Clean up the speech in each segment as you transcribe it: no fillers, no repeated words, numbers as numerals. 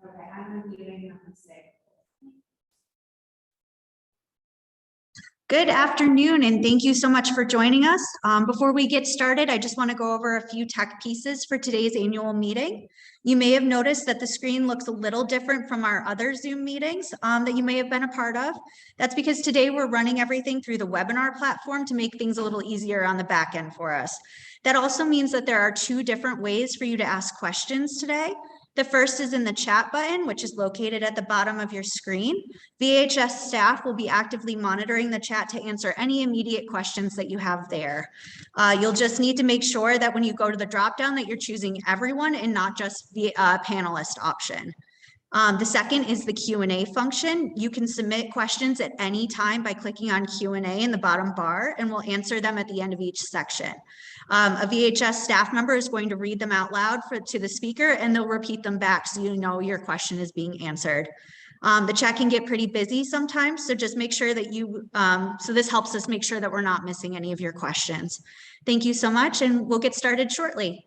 Okay, I'm unmuting them and say. Good afternoon, and thank you so much for joining us. Before we get started, I just want to go over a few tech pieces for today's annual meeting. You may have noticed that the screen looks a little different from our other Zoom meetings that you may have been a part of. That's because today we're running everything through the webinar platform to make things a little easier on the back end for us. That also means that there are two different ways for you to ask questions today. The first is in the chat button, which is located at the bottom of your screen. VHS staff will be actively monitoring the chat to answer any immediate questions that you have there. You'll just need to make sure that when you go to the dropdown that you're choosing everyone and not just the panelist option. The second is the Q&A function. You can submit questions at any time by clicking on Q&A in the bottom bar, and we'll answer them at the end of each section. A VHS staff member is going to read them out loud to the speaker, and they'll repeat them back so you know your question is being answered. The chat can get pretty busy sometimes, so just make sure that so this helps us make sure that we're not missing any of your questions. Thank you so much, and we'll get started shortly.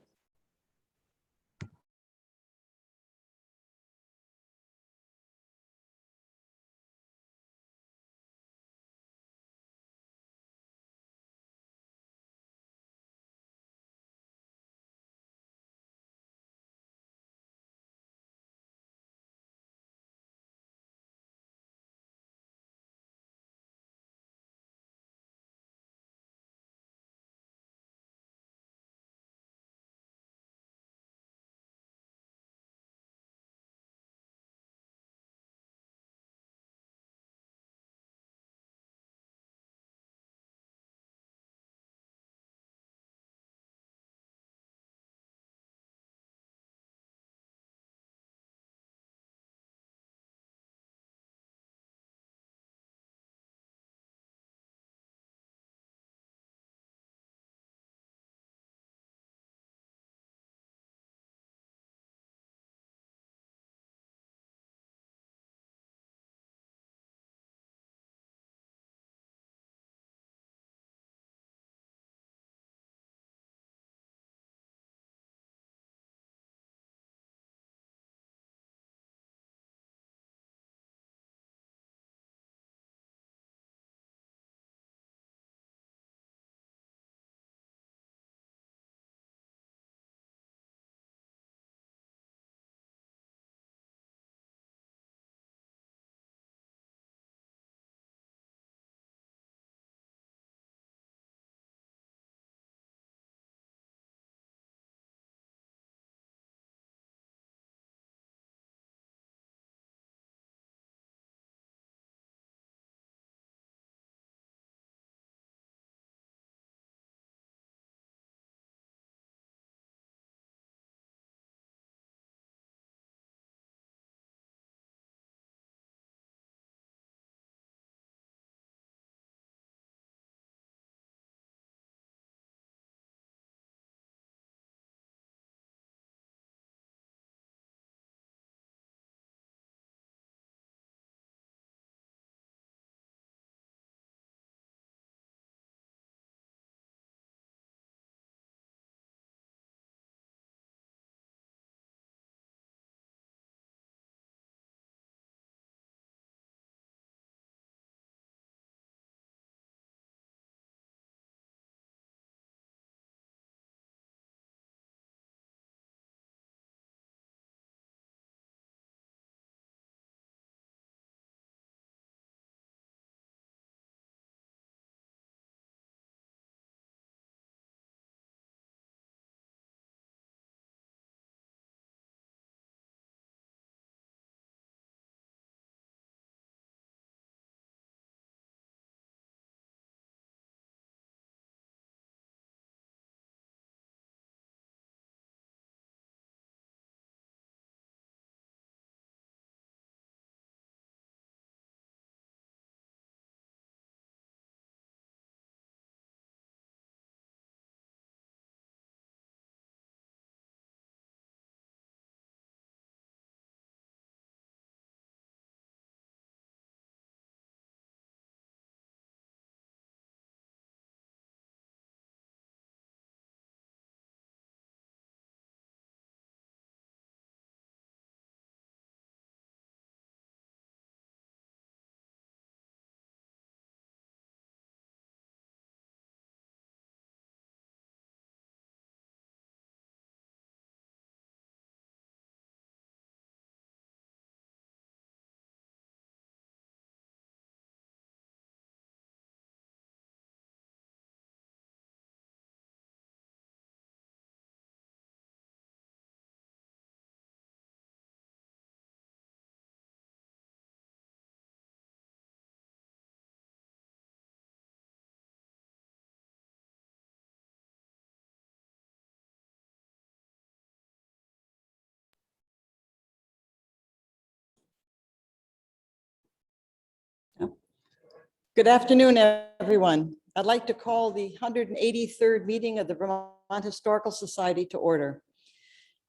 Good afternoon, everyone. I'd like to call the 183rd meeting of the Vermont Historical Society to order.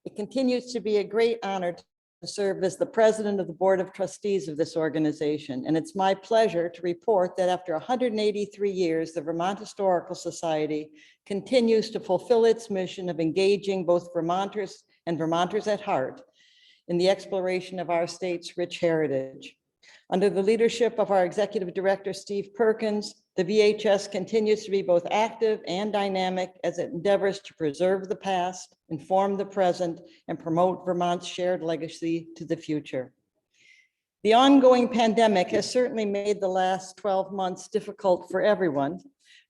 It continues to be a great honor to serve as the president of the Board of Trustees of this organization, and it's my pleasure to report that after 183 years, the Vermont Historical Society continues to fulfill its mission of engaging both Vermonters and Vermonters at heart in the exploration of our state's rich heritage. Under the leadership of our executive director, Steve Perkins, the VHS continues to be both active and dynamic as it endeavors to preserve the past, inform the present, and promote Vermont's shared legacy to the future. The ongoing pandemic has certainly made the last 12 months difficult for everyone,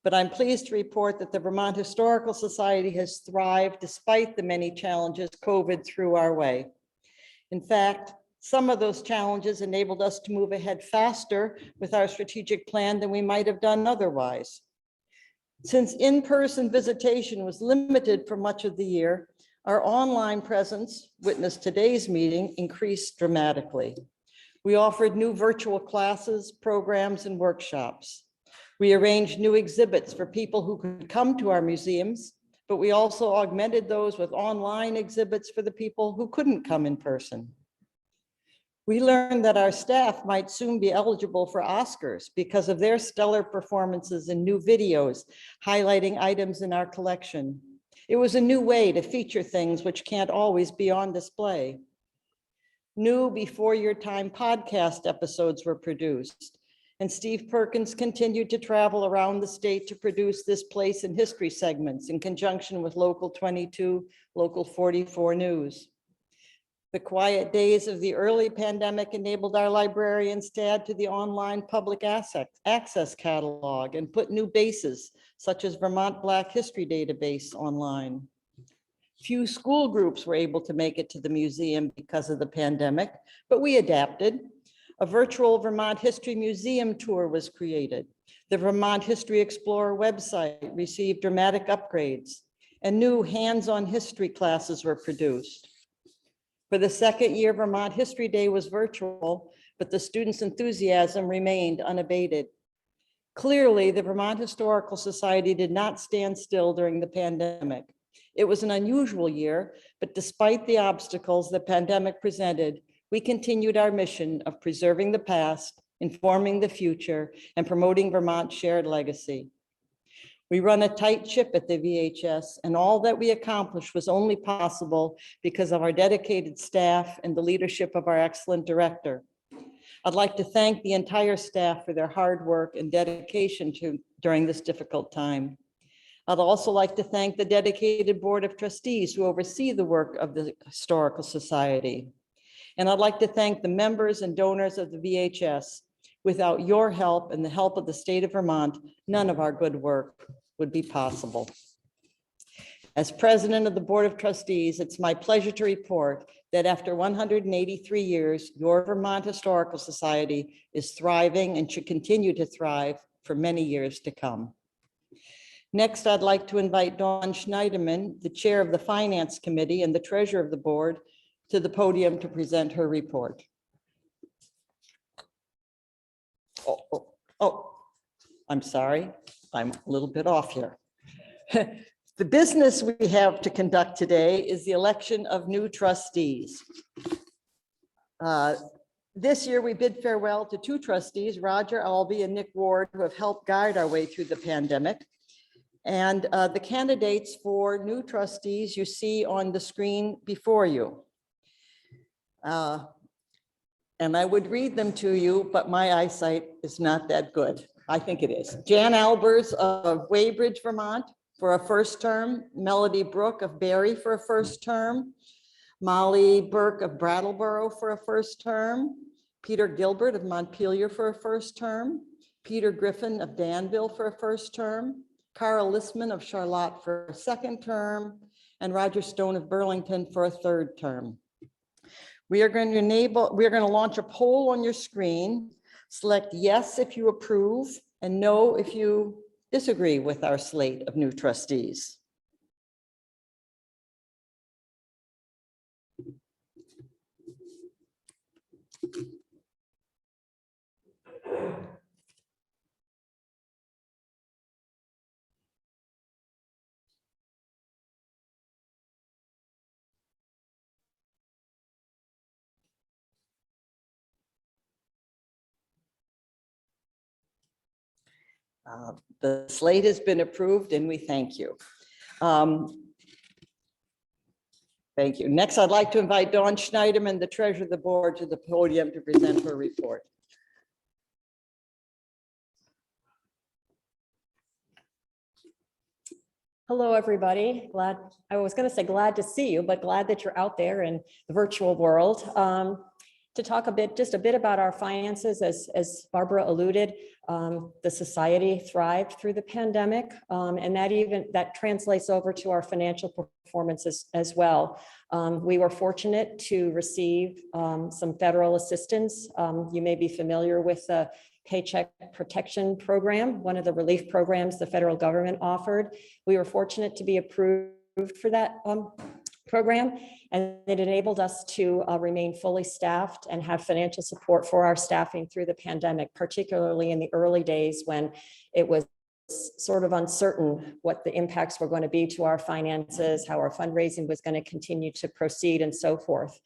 but I'm pleased to report that the Vermont Historical Society has thrived despite the many challenges COVID threw our way. In fact, some of those challenges enabled us to move ahead faster with our strategic plan than we might have done otherwise. Since in-person visitation was limited for much of the year, our online presence, witness today's meeting, increased dramatically. We offered new virtual classes, programs, and workshops. We arranged new exhibits for people who could come to our museums, but we also augmented those with online exhibits for the people who couldn't come in person. We learned that our staff might soon be eligible for Oscars because of their stellar performances in new videos highlighting items in our collection. It was a new way to feature things which can't always be on display. New Before Your Time podcast episodes were produced, and Steve Perkins continued to travel around the state to produce This Place in History segments in conjunction with Local 22, Local 44 News. The quiet days of the early pandemic enabled our librarians to add to the online public access catalog and put new bases, such as Vermont Black History Database, online. Few school groups were able to make it to the museum because of the pandemic, but we adapted. A virtual Vermont History Museum tour was created. The Vermont History Explorer website received dramatic upgrades, and new hands-on history classes were produced. For the second year, Vermont History Day was virtual, but the students' enthusiasm remained unabated. Clearly, the Vermont Historical Society did not stand still during the pandemic. It was an unusual year, but despite the obstacles the pandemic presented, we continued our mission of preserving the past, informing the future, and promoting Vermont's shared legacy. We run a tight ship at the VHS, and all that we accomplished was only possible because of our dedicated staff and the leadership of our excellent director. I'd like to thank the entire staff for their hard work and dedication during this difficult time. I'd also like to thank the dedicated Board of Trustees who oversee the work of the Historical Society. And I'd like to thank the members and donors of the VHS. Without your help and the help of the state of Vermont, none of our good work would be possible. As president of the Board of Trustees, it's my pleasure to report that after 183 years, your Vermont Historical Society is thriving and should continue to thrive for many years to come. Next, I'd like to invite Dawn Schneiderman, the chair of the Finance Committee and the treasurer of the board, to the podium to present her report. Oh, I'm sorry. I'm a little bit off here. The business we have to conduct today is the election of new trustees. This year, we bid farewell to two trustees, Roger Albee and Nick Ward, who have helped guide our way through the pandemic. And the candidates for new trustees you see on the screen before you. And I would read them to you, but my eyesight is not that good. I think it is. Jan Albers of Weybridge, Vermont for a first term, Melody Brook of Barry for a first term, Molly Burke of Brattleboro for a first term, Peter Gilbert of Montpelier for a first term, Peter Griffin of Danville for a first term, Carl Listman of Charlotte for a second term, and Roger Stone of Burlington for a third term. We are going to launch a poll on your screen. Select yes if you approve and no if you disagree with our slate of new trustees. The slate has been approved and we thank you. Thank you. Next, I'd like to invite Dawn Schneiderman, the treasurer of the board, to the podium to present her report. Hello, everybody. I was going to say glad to see you, but glad that you're out there in the virtual world. To talk just a bit about our finances, as Barbara alluded, the society thrived through the pandemic, and that translates over to our financial performance as well. We were fortunate to receive some federal assistance. You may be familiar with the Paycheck Protection Program, one of the relief programs the federal government offered. We were fortunate to be approved for that program, and it enabled us to remain fully staffed and have financial support for our staffing through the pandemic, particularly in the early days when it was sort of uncertain what the impacts were going to be to our finances, how our fundraising was going to continue to proceed, and so forth.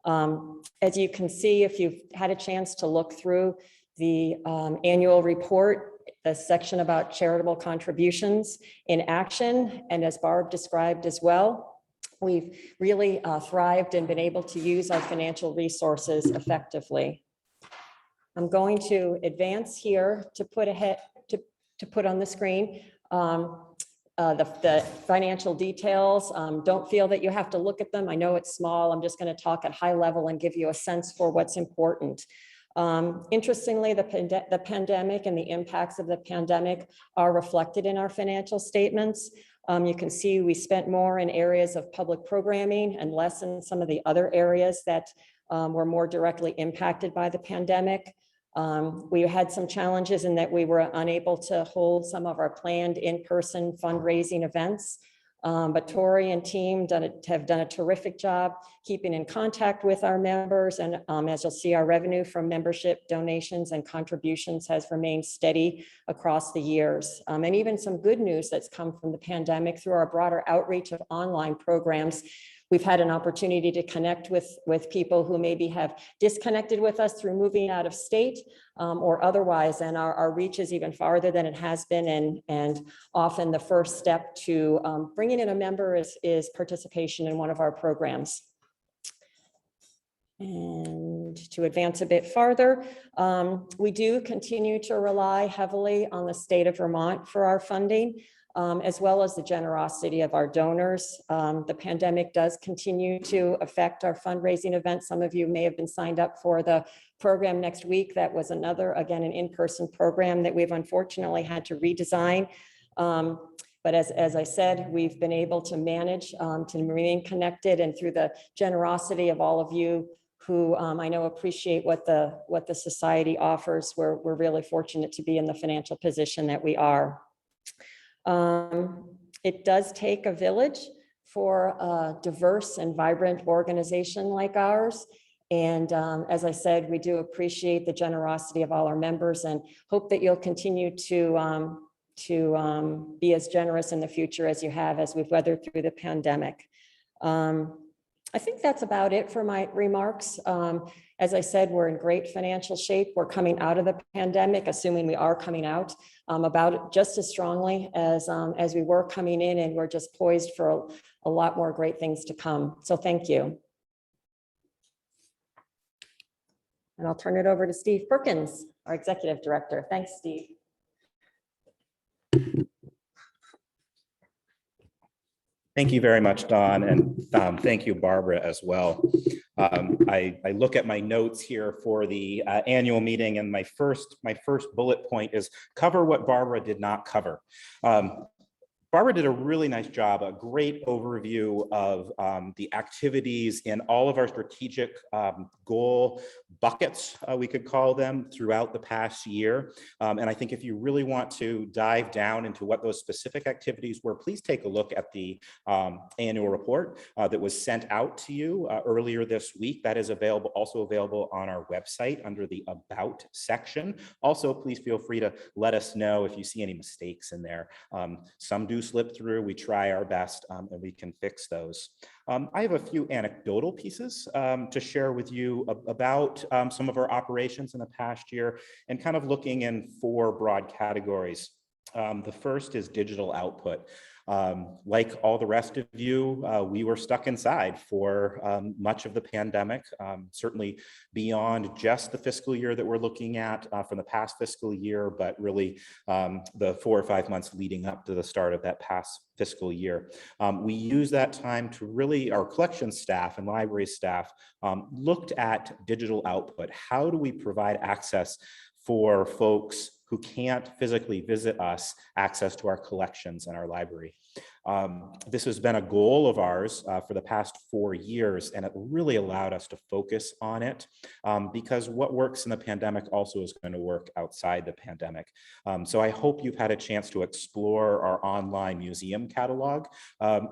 As you can see, if you've had a chance to look through the annual report, the section about charitable contributions in action, and as Barb described as well, we've really thrived and been able to use our financial resources effectively. I'm going to advance here to put on the screen the financial details. Don't feel that you have to look at them. I know it's small. I'm just going to talk at high level and give you a sense for what's important. Interestingly, the pandemic and the impacts of the pandemic are reflected in our financial statements. You can see we spent more in areas of public programming and less in some of the other areas that were more directly impacted by the pandemic. We had some challenges in that we were unable to hold some of our planned in-person fundraising events. But Tori and team have done a terrific job keeping in contact with our members. And as you'll see, our revenue from membership donations and contributions has remained steady across the years. And even some good news that's come from the pandemic through our broader outreach of online programs. We've had an opportunity to connect with people who maybe have disconnected with us through moving out of state or otherwise, and our reach is even farther than it has been. And often the first step to bringing in a member is participation in one of our programs. And to advance a bit farther, we do continue to rely heavily on the state of Vermont for our funding. As well as the generosity of our donors. The pandemic does continue to affect our fundraising events. Some of you may have been signed up for the program next week. That was another, again, an in-person program that we've unfortunately had to redesign. But as I said, we've been able to manage to remain connected, and through the generosity of all of you who I know appreciate what the society offers, we're really fortunate to be in the financial position that we are. It does take a village for a diverse and vibrant organization like ours. And as I said, we do appreciate the generosity of all our members and hope that you'll continue to be as generous in the future as you have as we've weathered through the pandemic. I think that's about it for my remarks. As I said, we're in great financial shape. We're coming out of the pandemic, assuming we are coming out, about just as strongly as we were coming in, and we're just poised for a lot more great things to come. So thank you. And I'll turn it over to Steve Perkins, our Executive Director. Thanks, Steve. Thank you very much, Dawn, and thank you, Barbara, as well. I look at my notes here for the annual meeting, and my first bullet point is cover what Barbara did not cover. Barbara did a really nice job, a great overview of the activities in all of our strategic goal buckets, we could call them, throughout the past year. And I think if you really want to dive down into what those specific activities were, please take a look at the annual report that was sent out to you earlier this week. That is also available on our website under the About section. Also, please feel free to let us know if you see any mistakes in there. Some do slip through, we try our best and we can fix those. I have a few anecdotal pieces to share with you about some of our operations in the past year and kind of looking in 4 broad categories. The first is digital output. Like all the rest of you, we were stuck inside for much of the pandemic, certainly beyond just the fiscal year that we're looking at from the past fiscal year, but really the 4 or 5 months leading up to the start of that past fiscal year. We used that time to really, our collection staff and library staff looked at digital output. How do we provide access for folks who can't physically visit us, access to our collections and our library? This has been a goal of ours for the past 4 years, and it really allowed us to focus on it because what works in the pandemic also is going to work outside the pandemic. So I hope you've had a chance to explore our online museum catalog,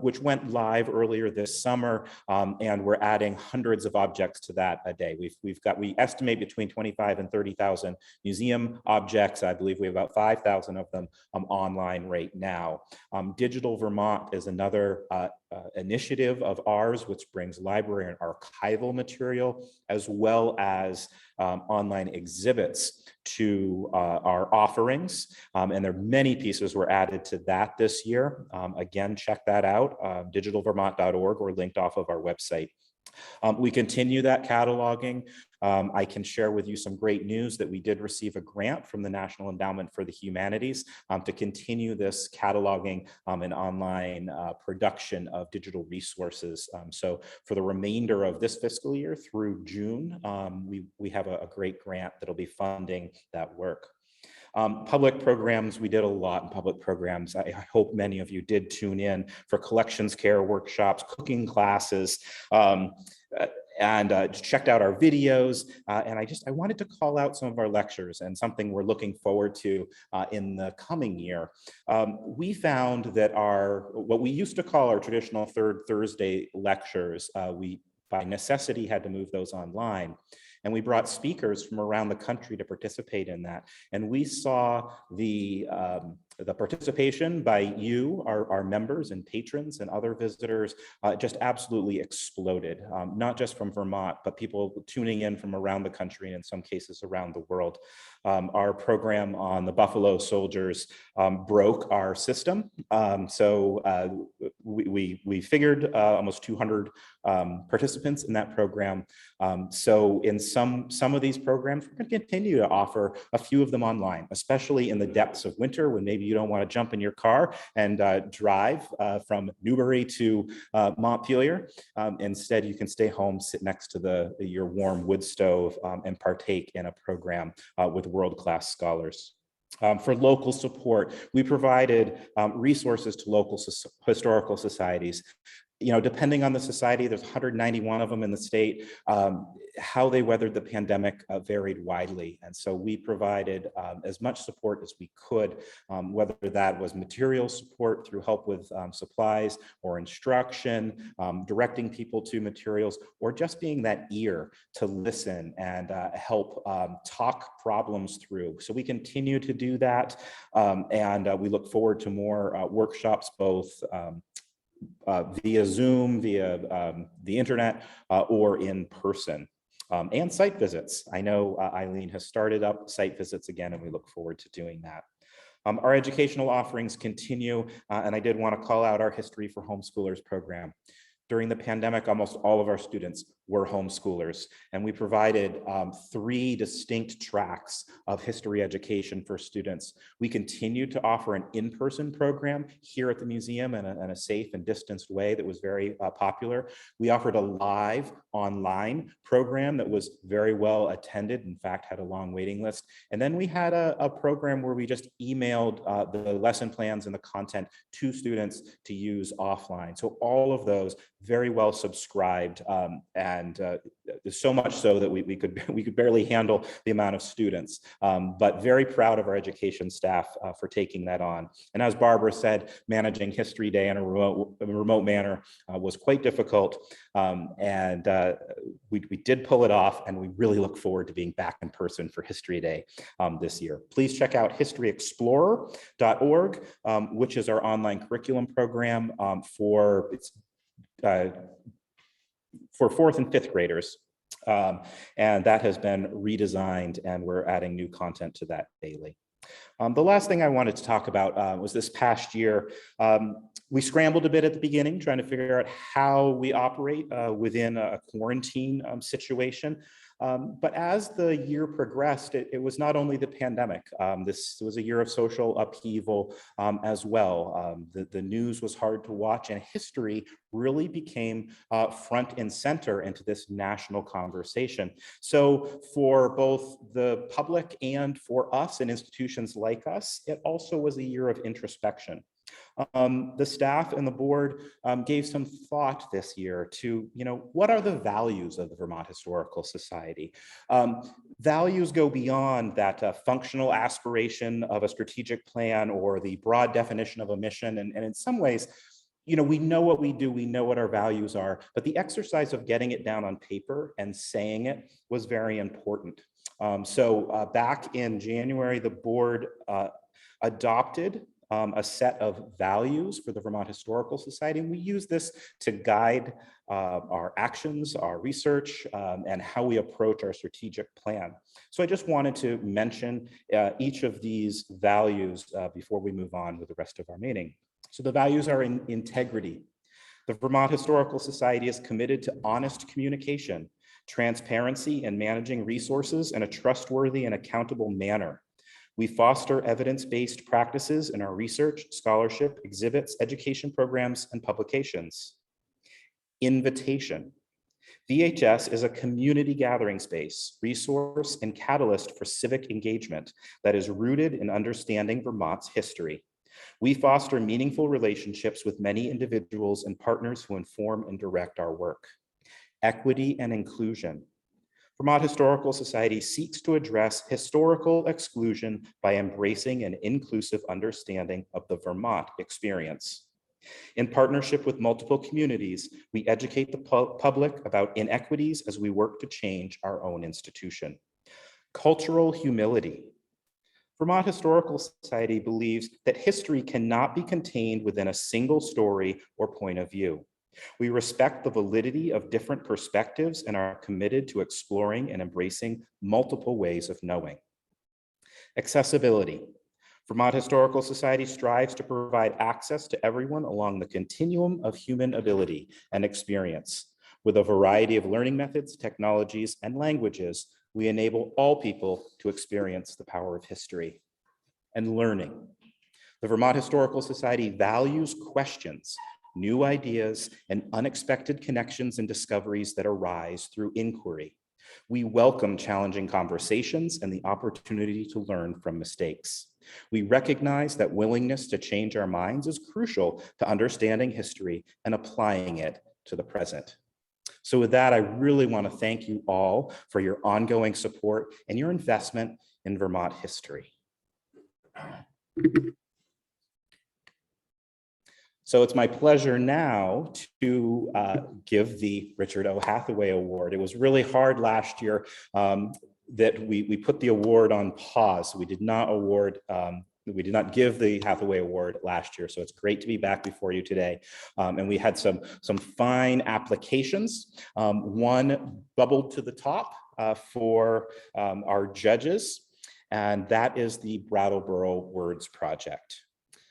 which went live earlier this summer, and we're adding hundreds of objects to that a day. We estimate between 25 and 30,000 museum objects. I believe we have about 5,000 of them online right now. Digital Vermont is another initiative of ours, which brings library and archival material, as well as online exhibits to our offerings. And there are many pieces were added to that this year. Again, check that out, digitalvermont.org, or linked off of our website. We continue that cataloging. I can share with you some great news that we did receive a grant from the National Endowment for the Humanities to continue this cataloging and online production of digital resources. So for the remainder of this fiscal year through June, we have a great grant that'll be funding that work. Public programs, we did a lot in public programs. I hope many of you did tune in for collections care workshops, cooking classes, and checked out our videos. And I wanted to call out some of our lectures and something we're looking forward to in the coming year. We found that what we used to call our traditional third Thursday lectures, we by necessity had to move those online. And we brought speakers from around the country to participate in that. And we saw the participation by you, our members and patrons and other visitors, just absolutely exploded, not just from Vermont, but people tuning in from around the country and in some cases around the world. Our program on the Buffalo Soldiers broke our system. So we figured almost 200 participants in that program. So in some of these programs, we're going to continue to offer a few of them online, especially in the depths of winter when maybe you don't want to jump in your car and drive from Newbury to Montpelier. Instead, you can stay home, sit next to your warm wood stove, and partake in a program with world-class scholars. For local support, we provided resources to local historical societies. You know, depending on the society, there's 191 of them in the state. How they weathered the pandemic varied widely. And so we provided as much support as we could, whether that was material support through help with supplies or instruction, directing people to materials, or just being that ear to listen and help talk problems through. So we continue to do that. And we look forward to more workshops, both via Zoom, via the internet, or in person, and site visits. I know Eileen has started up site visits again, and we look forward to doing that. Our educational offerings continue, and I did want to call out our History for Homeschoolers program. During the pandemic, almost all of our students were homeschoolers, and we provided 3 distinct tracks of history education for students. We continue to offer an in-person program here at the museum in a safe and distanced way that was very popular. We offered a live online program that was very well attended, in fact, had a long waiting list. And then we had a program where we just emailed the lesson plans and the content to students to use offline. So all of those very well subscribed and so much so that we could barely handle the amount of students. But very proud of our education staff for taking that on. And as Barbara said, managing History Day in a remote manner was quite difficult. We did pull it off, and we really look forward to being back in person for History Day this year. Please check out historyexplorer.org, which is our online curriculum program for 4th and 5th graders. And that has been redesigned, and we're adding new content to that daily. The last thing I wanted to talk about was this past year. We scrambled a bit at the beginning, trying to figure out how we operate within a quarantine situation. But as the year progressed, it was not only the pandemic. This was a year of social upheaval as well. The news was hard to watch, and history really became front and center into this national conversation. So for both the public and for us and institutions like us, it also was a year of introspection. The staff and the board gave some thought this year to, what are the values of the Vermont Historical Society? Values go beyond that functional aspiration of a strategic plan or the broad definition of a mission. And in some ways, we know what we do, we know what our values are, but the exercise of getting it down on paper and saying it was very important. So back in January, the board adopted a set of values for the Vermont Historical Society. And we use this to guide our actions, our research, and how we approach our strategic plan. So I just wanted to mention each of these values before we move on with the rest of our meeting. So the values are in integrity. The Vermont Historical Society is committed to honest communication, transparency, and managing resources in a trustworthy and accountable manner. We foster evidence-based practices in our research, scholarship, exhibits, education programs, and publications. Invitation. VHS is a community gathering space, resource, and catalyst for civic engagement that is rooted in understanding Vermont's history. We foster meaningful relationships with many individuals and partners who inform and direct our work. Equity and inclusion. Vermont Historical Society seeks to address historical exclusion by embracing an inclusive understanding of the Vermont experience. In partnership with multiple communities, we educate the public about inequities as we work to change our own institution. Cultural humility. Vermont Historical Society believes that history cannot be contained within a single story or point of view. We respect the validity of different perspectives and are committed to exploring and embracing multiple ways of knowing. Accessibility. Vermont Historical Society strives to provide access to everyone along the continuum of human ability and experience. With a variety of learning methods, technologies, and languages, we enable all people to experience the power of history. And learning. The Vermont Historical Society values questions, new ideas, and unexpected connections and discoveries that arise through inquiry. We welcome challenging conversations and the opportunity to learn from mistakes. We recognize that willingness to change our minds is crucial to understanding history and applying it to the present. So with that, I really want to thank you all for your ongoing support and your investment in Vermont history. So it's my pleasure now to give the Richard O. Hathaway Award. It was really hard last year that we put the award on pause. We did not give the Hathaway Award last year, so it's great to be back before you today. And we had some fine applications. One bubbled to the top for our judges, and that is the Brattleboro Words Project.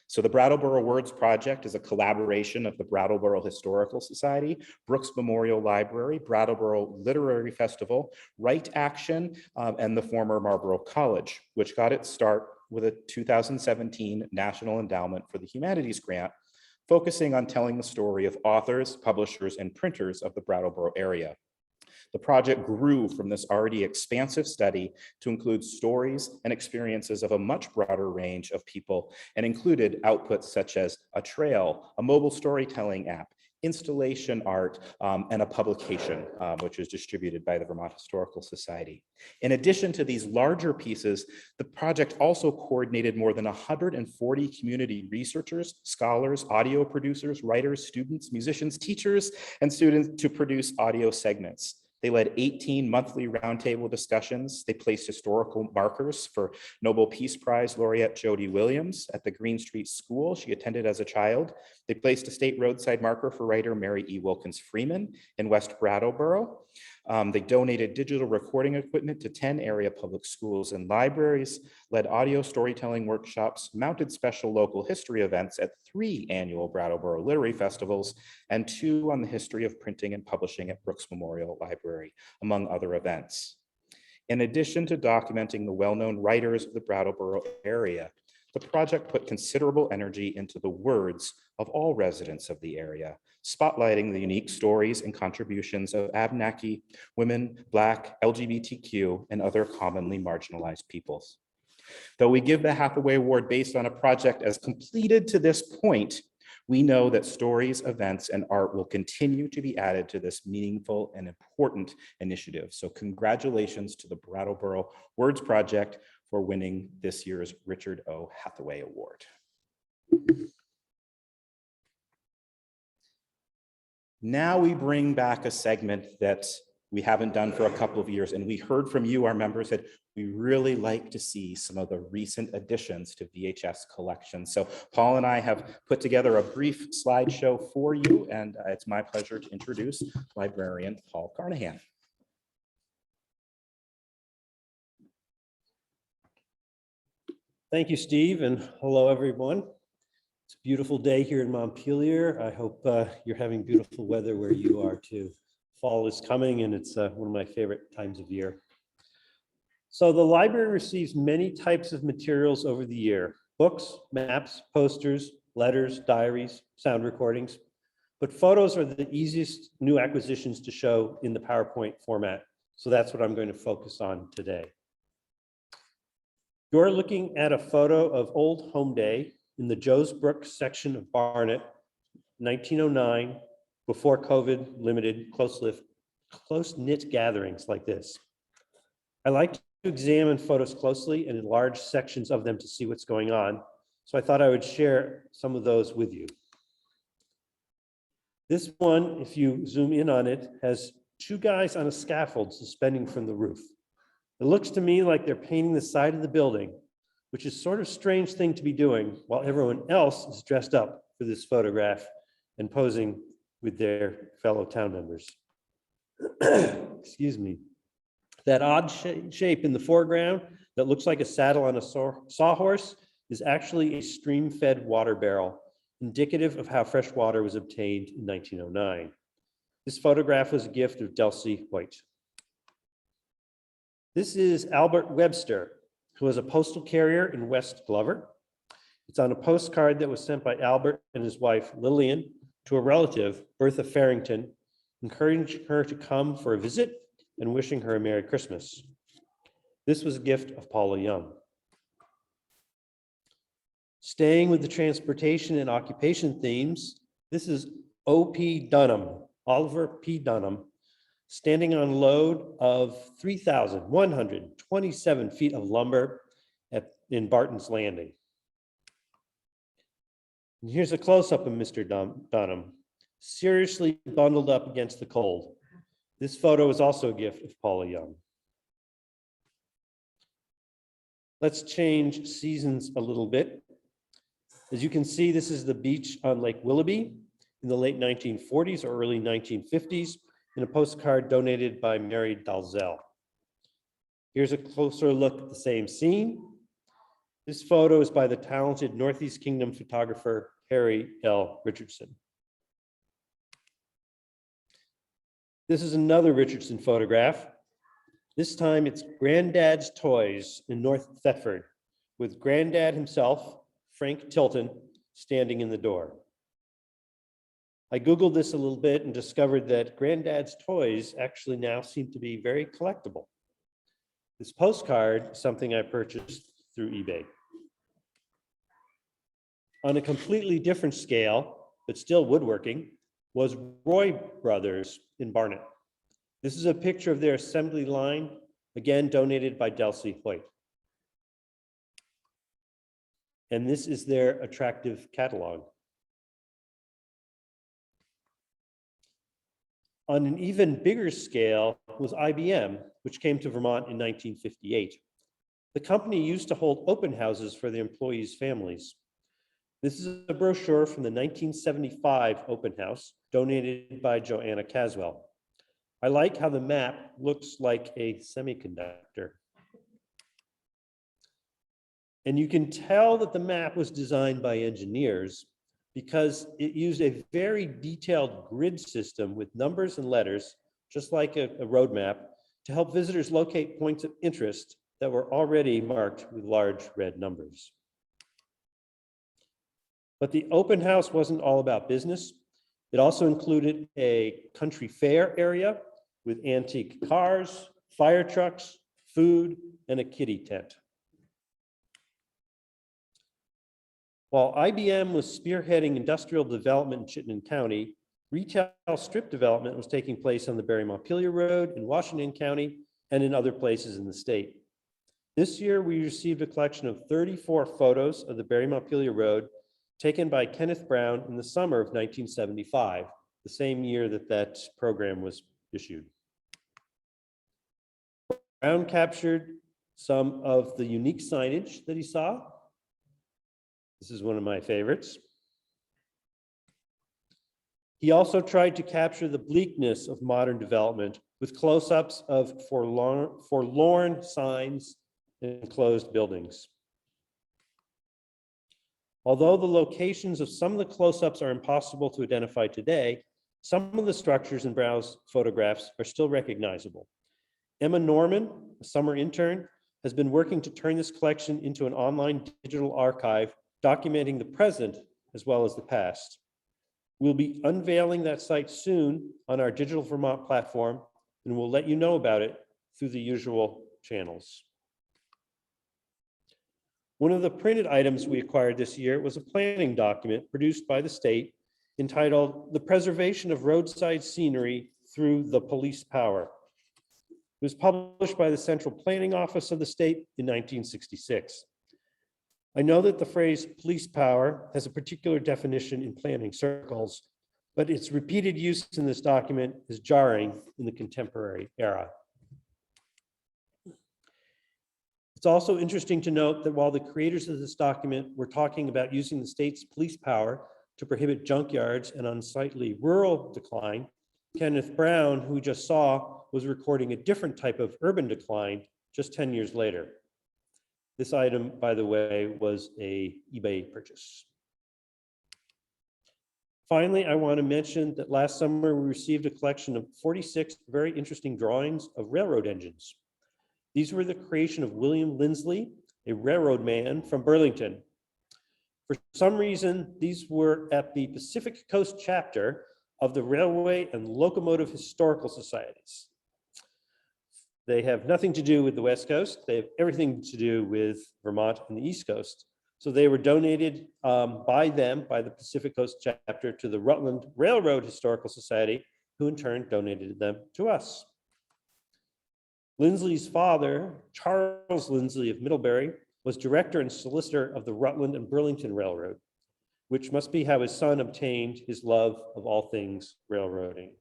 So the Brattleboro Words Project is a collaboration of the Brattleboro Historical Society, Brooks Memorial Library, Brattleboro Literary Festival, Right Action, and the former Marlborough College, which got its start with a 2017 National Endowment for the Humanities grant, focusing on telling the story of authors, publishers, and printers of the Brattleboro area. The project grew from this already expansive study to include stories and experiences of a much broader range of people and included outputs such as a trail, a mobile storytelling app, installation art, and a publication, which is distributed by the Vermont Historical Society. In addition to these larger pieces, the project also coordinated more than 140 community researchers, scholars, audio producers, writers, students, musicians, teachers, and students to produce audio segments. They led 18 monthly roundtable discussions. They placed historical markers for Nobel Peace Prize laureate Jody Williams at the Green Street School she attended as a child. They placed a state roadside marker for writer Mary E. Wilkins Freeman in West Brattleboro. They donated digital recording equipment to 10 area public schools and libraries, led audio storytelling workshops, mounted special local history events at 3 annual Brattleboro Literary Festivals, and 2 on the history of printing and publishing at Brooks Memorial Library, among other events. In addition to documenting the well-known writers of the Brattleboro area, the project put considerable energy into the words of all residents of the area, spotlighting the unique stories and contributions of Abenaki, women, Black, LGBTQ, and other commonly marginalized peoples. Though we give the Hathaway Award based on a project as completed to this point, we know that stories, events, and art will continue to be added to this meaningful and important initiative. So congratulations to the Brattleboro Words Project for winning this year's Richard O. Hathaway Award. Now we bring back a segment that we haven't done for a couple of years, and we heard from you, our members, that we really like to see some of the recent additions to VHS collections. So Paul and I have put together a brief slideshow for you, and it's my pleasure to introduce librarian Paul Carnahan. Thank you, Steve, and hello, everyone. It's a beautiful day here in Montpelier. I hope you're having beautiful weather where you are too. Fall is coming, and it's one of my favorite times of year. So the library receives many types of materials over the year: books, maps, posters, letters, diaries, sound recordings. But photos are the easiest new acquisitions to show in the PowerPoint format. So that's what I'm going to focus on today. You're looking at a photo of Old Home Day in the Joes Brook section of Barnet, 1909, before COVID limited close-knit gatherings like this. I like to examine photos closely and enlarge sections of them to see what's going on, so I thought I would share some of those with you. This one, if you zoom in on it, has 2 guys on a scaffold suspending from the roof. It looks to me like they're painting the side of the building, which is sort of a strange thing to be doing while everyone else is dressed up for this photograph and posing with their fellow town members. Excuse me. That odd shape in the foreground that looks like a saddle on a sawhorse is actually a stream-fed water barrel, indicative of how fresh water was obtained in 1909. This photograph was a gift of Delsey White. This is Albert Webster, who was a postal carrier in West Glover. It's on a postcard that was sent by Albert and his wife, Lillian, to a relative, Bertha Farrington, encouraging her to come for a visit and wishing her a Merry Christmas. This was a gift of Paula Young. Staying with the transportation and occupation themes, this is O.P. Dunham, Oliver P. Dunham, standing on load of 3,127 feet of lumber in Barton's Landing. And here's a close-up of Mr. Dunham, seriously bundled up against the cold. This photo is also a gift of Paula Young. Let's change seasons a little bit. As you can see, this is the beach on Lake Willoughby in the late 1940s or early 1950s, in a postcard donated by Mary Dalzell. Here's a closer look at the same scene. This photo is by the talented Northeast Kingdom photographer, Harry L. Richardson. This is another Richardson photograph. This time it's Granddad's Toys in North Thetford, with Granddad himself, Frank Tilton, standing in the door. I Googled this a little bit and discovered that Granddad's Toys actually now seem to be very collectible. This postcard is something I purchased through eBay. On a completely different scale, but still woodworking, was Roy Brothers in Barnet. This is a picture of their assembly line, again donated by Delsey Hoyt. And this is their attractive catalog. On an even bigger scale was IBM, which came to Vermont in 1958. The company used to hold open houses for the employees' families. This is a brochure from the 1975 open house donated by Joanna Caswell. I like how the map looks like a semiconductor. And you can tell that the map was designed by engineers because it used a very detailed grid system with numbers and letters, just like a road map, to help visitors locate points of interest that were already marked with large red numbers. But the open house wasn't all about business. It also included a country fair area with antique cars, fire trucks, food, and a kiddie tent. While IBM was spearheading industrial development in Chittenden County, retail strip development was taking place on the Barre-Montpelier Road in Washington County and in other places in the state. This year, we received a collection of 34 photos of the Barre-Montpelier Road taken by Kenneth Brown in the summer of 1975, the same year that that program was issued. Brown captured some of the unique signage that he saw. This is one of my favorites. He also tried to capture the bleakness of modern development with close-ups of forlorn signs and closed buildings. Although the locations of some of the close-ups are impossible to identify today, some of the structures in Brown's photographs are still recognizable. Emma Norman, a summer intern, has been working to turn this collection into an online digital archive documenting the present as well as the past. We'll be unveiling that site soon on our Digital Vermont platform, and we'll let you know about it through the usual channels. One of the printed items we acquired this year was a planning document produced by the state entitled "The Preservation of Roadside Scenery Through the Police Power." It was published by the Central Planning Office of the state in 1966. I know that the phrase police power has a particular definition in planning circles, but its repeated use in this document is jarring in the contemporary era. It's also interesting to note that while the creators of this document were talking about using the state's police power to prohibit junkyards and unsightly rural decline, Kenneth Brown, who we just saw, was recording a different type of urban decline just 10 years later. This item, by the way, was an eBay purchase. Finally, I want to mention that last summer we received a collection of 46 very interesting drawings of railroad engines. These were the creation of William Lindsley, a railroad man from Burlington. For some reason, these were at the Pacific Coast chapter of the Railway and Locomotive Historical Societies. They have nothing to do with the West Coast. They have everything to do with Vermont and the East Coast. So they were donated by the Pacific Coast chapter to the Rutland Railroad Historical Society, who in turn donated them to us. Lindsley's father, Charles Lindsley of Middlebury, was director and solicitor of the Rutland and Burlington Railroad, which must be how his son obtained his love of all things railroading.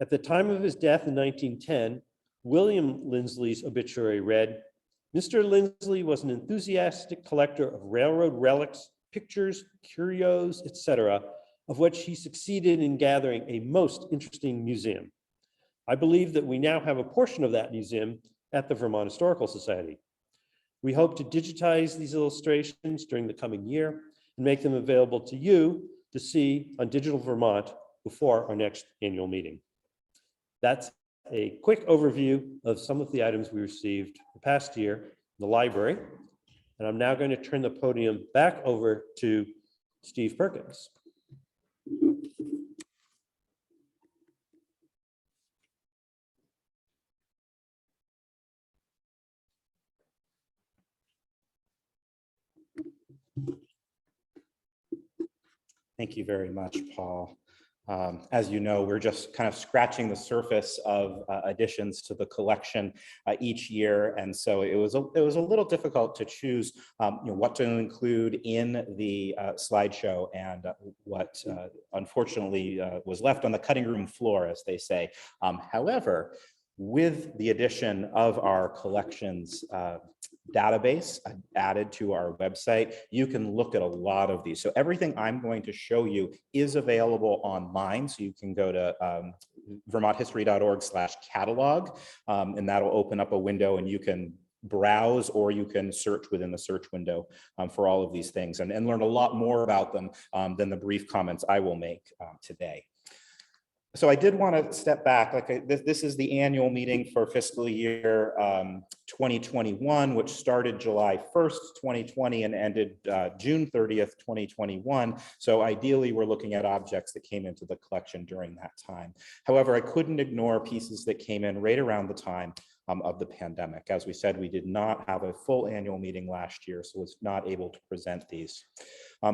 At the time of his death in 1910, William Lindsley's obituary read, "Mr. Lindsley was an enthusiastic collector of railroad relics, pictures, curios, etc., of which he succeeded in gathering a most interesting museum. I believe that we now have a portion of that museum at the Vermont Historical Society. We hope to digitize these illustrations during the coming year and make them available to you to see on Digital Vermont before our next annual meeting." That's a quick overview of some of the items we received the past year in the library. And I'm now going to turn the podium back over to Steve Perkins. Thank you very much, Paul. As you know, we're just kind of scratching the surface of additions to the collection each year, and so it was a little difficult to choose what to include in the slideshow and what unfortunately was left on the cutting room floor, as they say. However, with the addition of our collections database added to our website, you can look at a lot of these. So everything I'm going to show you is available online. So you can go to vermonthistory.org/catalog, and that'll open up a window and you can browse or you can search within the search window for all of these things and learn a lot more about them than the brief comments I will make today. So I did want to step back. This is the annual meeting for fiscal year 2021, which started July 1st, 2020 and ended June 30th, 2021. So ideally, we're looking at objects that came into the collection during that time. However, I couldn't ignore pieces that came in right around the time of the pandemic. As we said, we did not have a full annual meeting last year, so was not able to present these.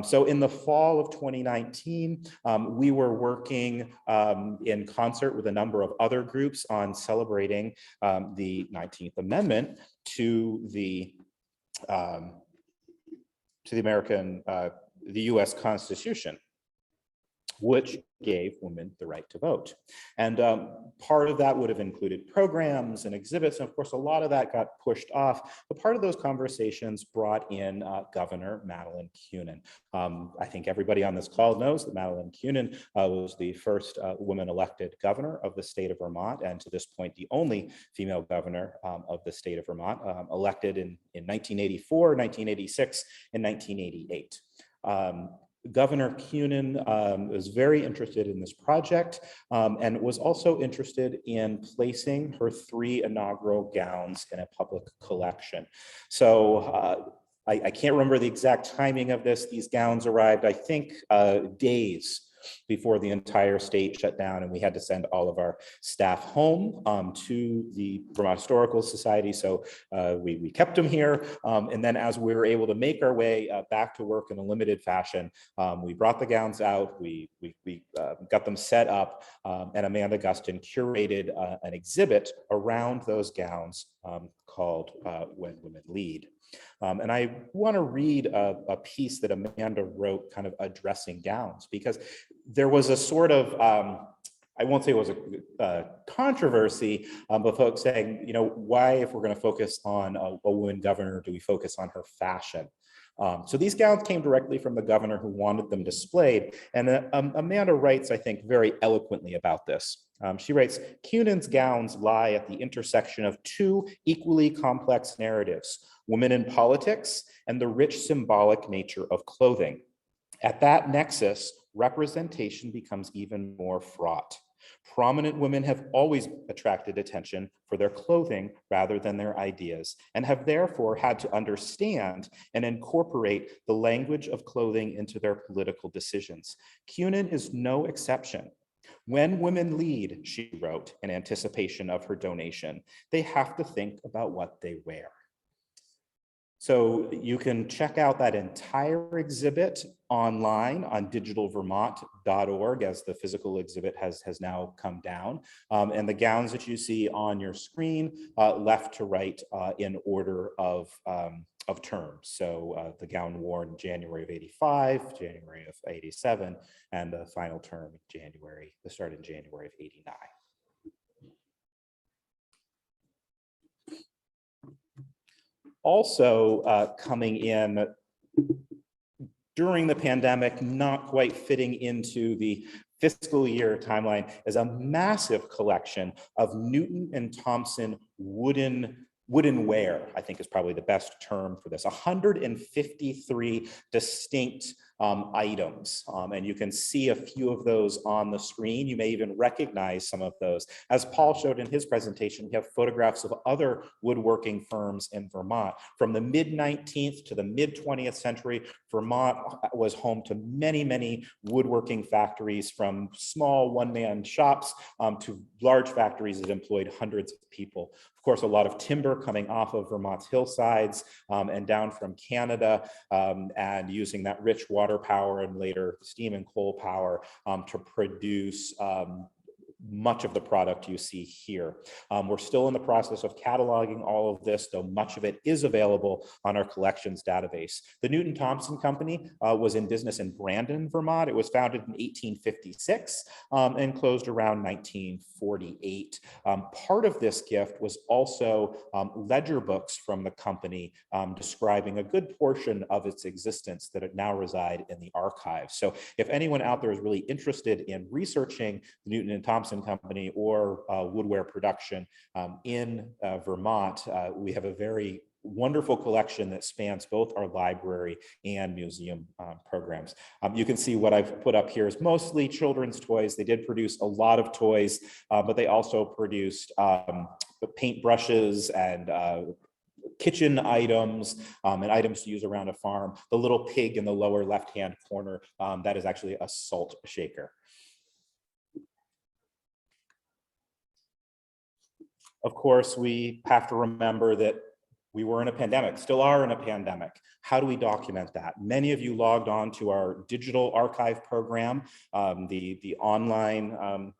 So in the fall of 2019, we were working in concert with a number of other groups on celebrating the 19th Amendment to the US Constitution, which gave women the right to vote. And part of that would have included programs and exhibits. And of course, a lot of that got pushed off. But part of those conversations brought in Governor Madeleine Kunin. I think everybody on this call knows that Madeleine Kunin was the first woman elected governor of the state of Vermont, and to this point, the only female governor of the state of Vermont, elected in 1984, 1986, and 1988. Governor Kunin was very interested in this project and was also interested in placing her 3 inaugural gowns in a public collection. So I can't remember the exact timing of this. These gowns arrived, I think, days before the entire state shut down, and we had to send all of our staff home to the Vermont Historical Society. So we kept them here. And then as we were able to make our way back to work in a limited fashion, we brought the gowns out, we got them set up, and Amanda Gustin curated an exhibit around those gowns called When Women Lead. And I want to read a piece that Amanda wrote kind of addressing gowns, because there was a sort of, I won't say it was a controversy, but folks saying, why, if we're going to focus on a woman governor, do we focus on her fashion? So these gowns came directly from the governor who wanted them displayed. And Amanda writes, I think, very eloquently about this. She writes, Kunin's gowns lie at the intersection of 2 equally complex narratives: women in politics and the rich symbolic nature of clothing. At that nexus, representation becomes even more fraught. Prominent women have always attracted attention for their clothing rather than their ideas, and have therefore had to understand and incorporate the language of clothing into their political decisions. Kunin is no exception. When women lead, she wrote in anticipation of her donation, they have to think about what they wear. So you can check out that entire exhibit online on digitalvermont.org, as the physical exhibit has now come down. And the gowns that you see on your screen, left to right, in order of terms. So the gown worn in January of '85, January of '87, and the final term started in January of '89. Also coming in during the pandemic, not quite fitting into the fiscal year timeline, is a massive collection of Newton and Thompson woodenware, I think is probably the best term for this. 153 distinct items, and you can see a few of those on the screen. You may even recognize some of those. As Paul showed in his presentation, we have photographs of other woodworking firms in Vermont. From the mid-19th to the mid-20th century, Vermont was home to many, many woodworking factories, from small one-man shops to large factories that employed hundreds of people. Of course, a lot of timber coming off of Vermont's hillsides and down from Canada, and using that rich water power and later steam and coal power to produce much of the product you see here. We're still in the process of cataloging all of this, though much of it is available on our collections database. The Newton Thompson Company was in business in Brandon, Vermont. It was founded in 1856 and closed around 1948. Part of this gift was also ledger books from the company describing a good portion of its existence that now reside in the archives. So if anyone out there is really interested in researching the Newton and Thompson Company or woodware production in Vermont, we have a very wonderful collection that spans both our library and museum programs. You can see what I've put up here is mostly children's toys. They did produce a lot of toys, but they also produced paintbrushes and kitchen items and items to use around a farm. The little pig in the lower left-hand corner, that is actually a salt shaker. Of course, we have to remember that we were in a pandemic, still are in a pandemic. How do we document that? Many of you logged on to our digital archive program, the online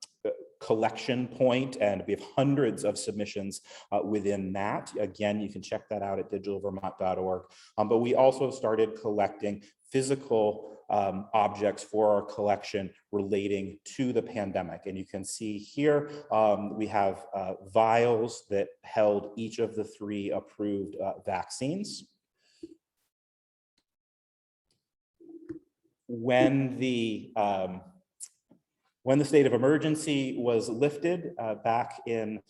collection point, and we have hundreds of submissions within that. Again, you can check that out at digitalvermont.org. But we also started collecting physical objects for our collection relating to the pandemic. And you can see here, we have vials that held each of the 3 approved vaccines. When the state of emergency was lifted back in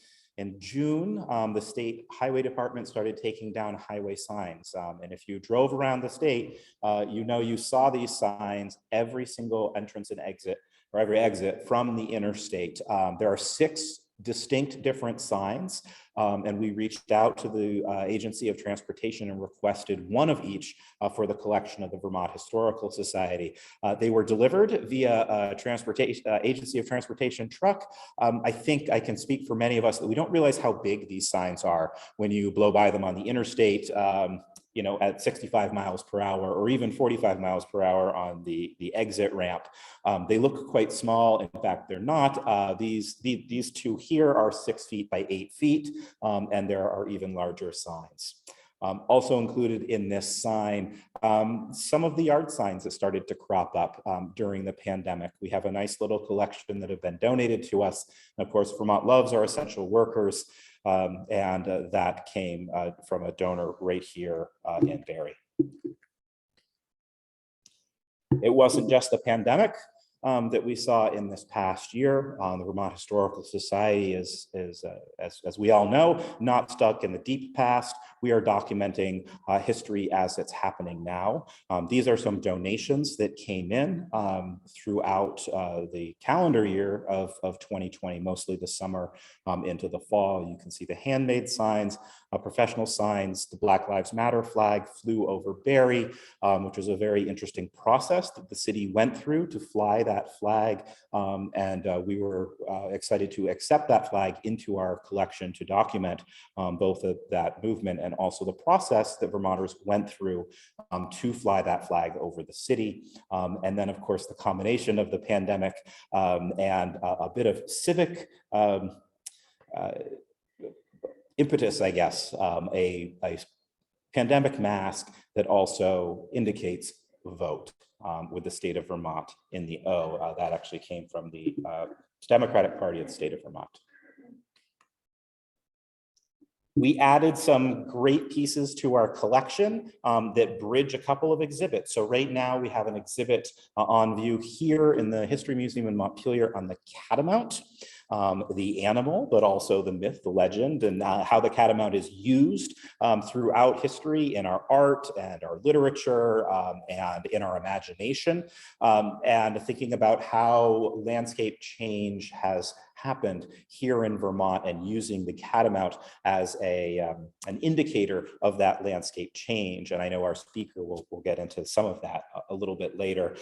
June, the state highway department started taking down highway signs. And if you drove around the state, you saw these signs every single entrance and exit, or every exit from the interstate. There are 6 distinct different signs, and we reached out to the Agency of Transportation and requested one of each for the collection of the Vermont Historical Society. They were delivered via a Agency of Transportation truck. I think I can speak for many of us that we don't realize how big these signs are when you blow by them on the interstate, at 65 miles per hour or even 45 miles per hour on the exit ramp. They look quite small. In fact, they're not. These 2 here are 6 feet by 8 feet, and there are even larger signs. Also included in this sign, some of the yard signs that started to crop up during the pandemic. We have a nice little collection that have been donated to us. And of course, Vermont loves our essential workers, and that came from a donor right here in Barre. It wasn't just the pandemic that we saw in this past year. The Vermont Historical Society is as we all know, not stuck in the deep past. We are documenting history as it's happening now. These are some donations that came in throughout the calendar year of 2020, mostly the summer into the fall. You can see the handmade signs, professional signs. The Black Lives Matter flag flew over Barre, which was a very interesting process that the city went through to fly that flag. And we were excited to accept that flag into our collection to document both that movement and also the process that Vermonters went through to fly that flag over the city. And then, of course, the combination of the pandemic and a bit of civic impetus, I guess, a pandemic mask that also indicates vote with the state of Vermont in the O. That actually came from the Democratic Party of the state of Vermont. We added some great pieces to our collection that bridge a couple of exhibits. So right now we have an exhibit on view here in the History Museum in Montpelier on the catamount, the animal, but also the myth, the legend, and how the catamount is used throughout history in our art and our literature and in our imagination, and thinking about how landscape change has happened here in Vermont and using the catamount as an indicator of that landscape change. And I know our speaker will get into some of that a little bit later.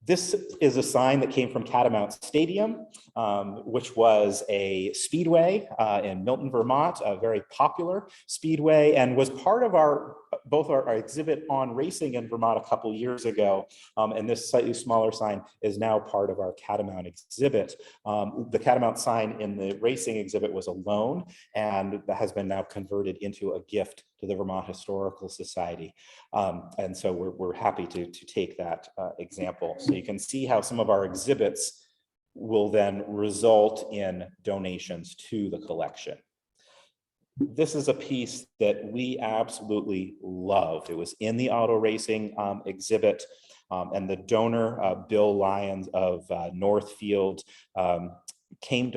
This is a sign that came from Catamount Stadium, which was a speedway in Milton, Vermont, a very popular speedway, and was part of both our exhibit on racing in Vermont a couple years ago. And this slightly smaller sign is now part of our Catamount exhibit. The Catamount sign in the racing exhibit was a loan, and that has been now converted into a gift to the Vermont Historical Society. And so we're happy to take that example. So you can see how some of our exhibits will then result in donations to the collection. This is a piece that we absolutely loved. It was in the auto racing exhibit, and the donor, Bill Lyons of Northfield, came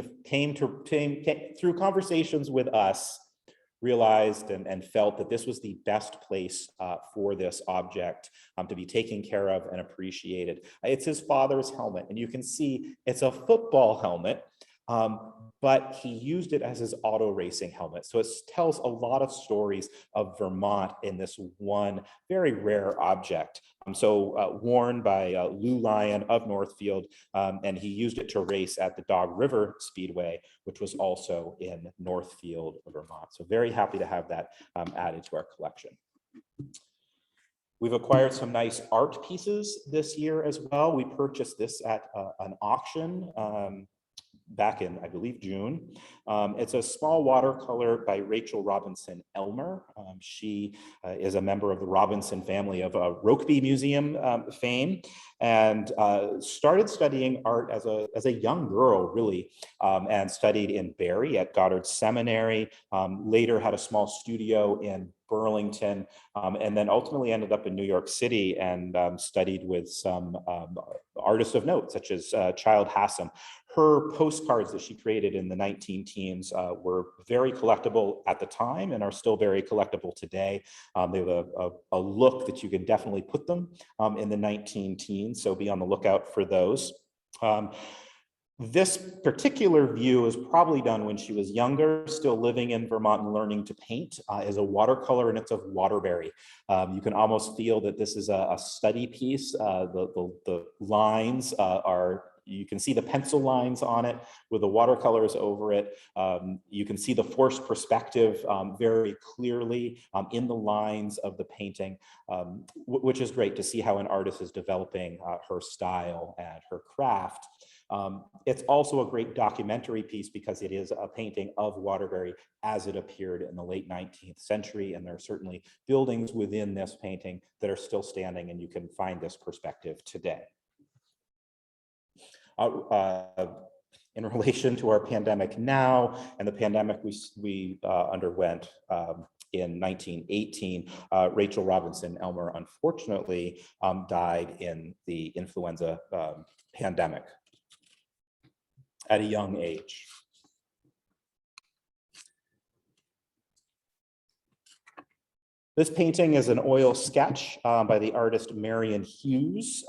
through conversations with us, realized and felt that this was the best place for this object to be taken care of and appreciated. It's his father's helmet, and you can see it's a football helmet, but he used it as his auto racing helmet. So it tells a lot of stories of Vermont in this one very rare object. Worn by Lou Lyon of Northfield, and he used it to race at the Dog River Speedway, which was also in Northfield, Vermont. So very happy to have that added to our collection. We've acquired some nice art pieces this year as well. We purchased this at an auction back in, I believe, June. It's a small watercolor by Rachel Robinson Elmer. She is a member of the Robinson family of Rokeby Museum fame, and started studying art as a young girl, really, and studied in Barrie at Goddard Seminary, later had a small studio in Burlington, and then ultimately ended up in New York City and studied with some artists of note, such as Child Hassam. Her postcards that she created in the 19-teens were very collectible at the time and are still very collectible today. They have a look that you can definitely put them in the 19-teens, so be on the lookout for those. This particular view was probably done when she was younger, still living in Vermont and learning to paint, as a watercolor, and it's of Waterbury. You can almost feel that this is a study piece. The lines you can see the pencil lines on it with the watercolors over it. You can see the forced perspective very clearly in the lines of the painting, which is great to see how an artist is developing her style and her craft. It's also a great documentary piece because it is a painting of Waterbury as it appeared in the late 19th century. And there are certainly buildings within this painting that are still standing, and you can find this perspective today. In relation to our pandemic now and the pandemic we underwent in 1918, Rachel Robinson Elmer unfortunately died in the influenza pandemic at a young age. This painting is an oil sketch by the artist Marion Hughes,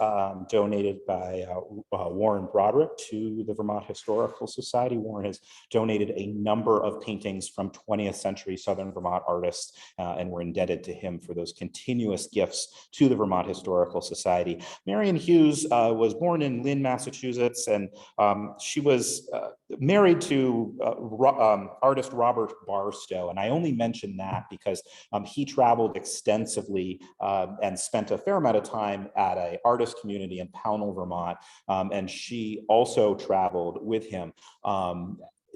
donated by Warren Broderick to the Vermont Historical Society. Warren has donated a number of paintings from 20th century Southern Vermont artists, and we're indebted to him for those continuous gifts to the Vermont Historical Society. Marion Hughes was born in Lynn, Massachusetts, and she was married to artist Robert Barstow. And I only mention that because he traveled extensively and spent a fair amount of time at an artist community in Pownell, Vermont, and she also traveled with him.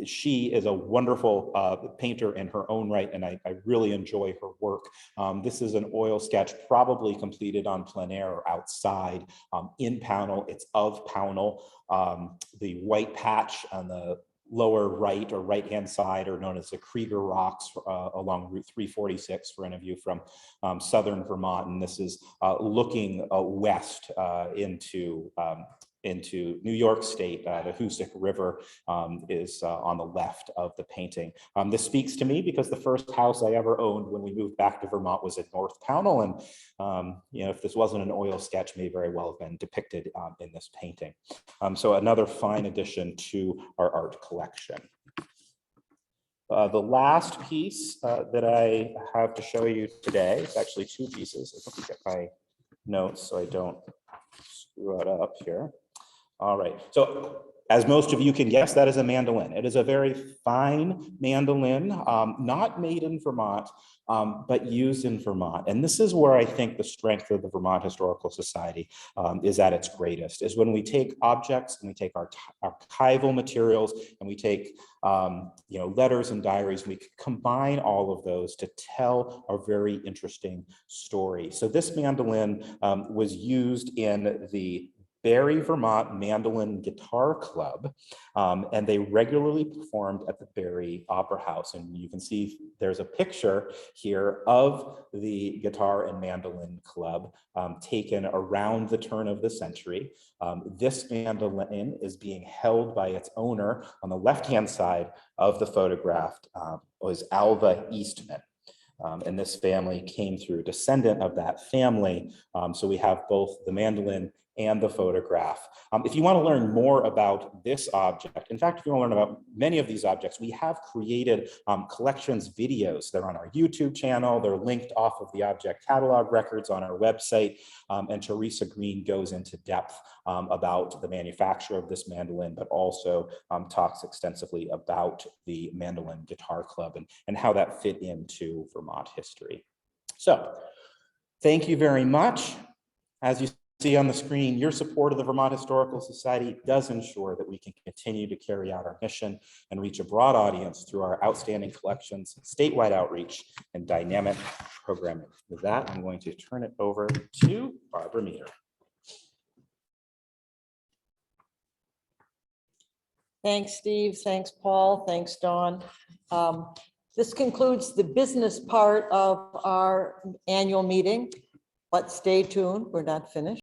She is a wonderful painter in her own right, and I really enjoy her work. This is an oil sketch probably completed on plein air or outside in Pownell. It's of Pownell. The white patch on the lower right or right-hand side are known as the Krieger Rocks along Route 346 for any of you from Southern Vermont. And this is looking west into New York State. The Hoosick River is on the left of the painting. This speaks to me because the first house I ever owned when we moved back to Vermont was in North Pownell, and if this wasn't an oil sketch, may very well have been depicted in this painting. So another fine addition to our art collection. The last piece that I have to show you today, it's actually two pieces. Let me get my notes so I don't screw it up here. All right, so as most of you can guess, that is a mandolin. It is a very fine mandolin, not made in Vermont, but used in Vermont. And this is where I think the strength of the Vermont Historical Society is at its greatest, is when we take objects and we take our archival materials and we take letters and diaries, we combine all of those to tell a very interesting story. So this mandolin was used in the Barre, Vermont Mandolin Guitar Club, and they regularly performed at the Barre Opera House. And you can see there's a picture here of the Guitar and Mandolin Club taken around the turn of the century. This mandolin is being held by its owner on the left-hand side of the photograph was Alva Eastman. And this family came through, a descendant of that family. So we have both the mandolin and the photograph. If you want to learn more about this object, in fact, if you want to learn about many of these objects, we have created collections videos. They're on our YouTube channel. They're linked off of the object catalog records on our website. And Teresa Green goes into depth about the manufacture of this mandolin, but also talks extensively about the Mandolin Guitar Club and how that fit into Vermont history. So thank you very much. As you see on the screen, your support of the Vermont Historical Society does ensure that we can continue to carry out our mission and reach a broad audience through our outstanding collections, statewide outreach, and dynamic programming. With that, I'm going to turn it over to Barbara Meter. Thanks, Steve. Thanks, Paul. Thanks, Dawn. This concludes the business part of our annual meeting, but stay tuned. We're not finished.